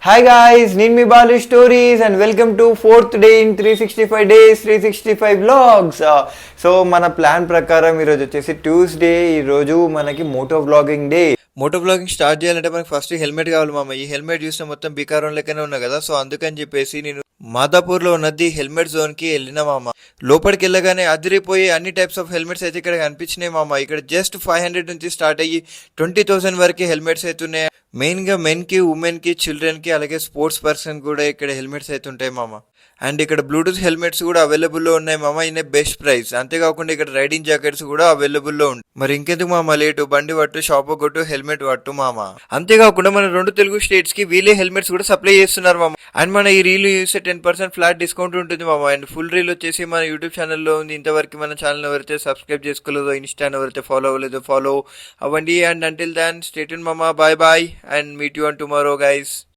Hi guys, నేను మీ Balu stories and welcome to fourth day in 365 days 365 vlogs. So మన plan ప్రకారం ఈరోజు వచ్చేసి ట్యూస్డే. ఈరోజు మనకి moto vlogging day. Moto vlogging start చేయాలంటే మనకి ఫస్ట్ హెల్మెట్ కావాలి మామ. ఈ హెల్మెట్ చూస్తే మొత్తం బీకారం లెక్కనే ఉన్నా కదా, సో అందుకని చెప్పేసి నేను మాదాపూర్లో ఉన్నది హెల్మెట్ జోన్కి వెళ్ళిన మామ. లోపలికి వెళ్ళగానే అదిరిపోయి అన్ని టైప్స్ ఆఫ్ హెల్మెట్స్ అయితే ఇక్కడ కనిపించినాయి మామ. ఇక్కడ జస్ట్ 500 నుంచి స్టార్ట్ అయ్యి 20,000 వరకు హెల్మెట్స్ అయితే ఉన్నాయి. మెయిన్గా మెన్కి, ఉమెన్కి, చిల్డ్రన్కి, అలాగే స్పోర్ట్స్ పర్సన్ కూడా ఇక్కడ హెల్మెట్స్ అయితే ఉంటాయి మామ. అండ్ ఇక్కడ బ్లూటూత్ హెల్మెట్స్ కూడా అవైలబుల్లో ఉన్నాయి మామ, ఇన్ బెస్ట్ ప్రైస్. అంతేకాకుండా ఇక్కడ రైడింగ్ జాకెట్స్ కూడా అవైలబుల్లో ఉంటాయి. మరి ఇంకెందుకు మామ లేటు, బండి పట్టు, షాప్ కొట్టు, హెల్మెట్ పట్టు మామ. అంతేకాకుండా మన 2 తెలుగు స్టేట్స్ కి వీలే హెల్మెట్స్ కూడా సప్లై చేస్తున్నారు మామ. అండ్ మన ఈ రీల్ చూస్తే 10% ఫ్లాట్ డిస్కౌంట్ ఉంటుంది మామ. అండ్ ఫుల్ రీల్ వచ్చేసి మన యూట్యూబ్ ఛానల్లో ఉంది. ఇంతవరకు మన ఛానల్ ఎవరైతే సబ్స్క్రైబ్ చేసుకోలేదో, ఇన్స్టా ఎవరైతే ఫాలో అవ్వలేదో ఫాలో అవ్వండి. And until then stay tune మామ. Bye bye and meet you on tomorrow guys.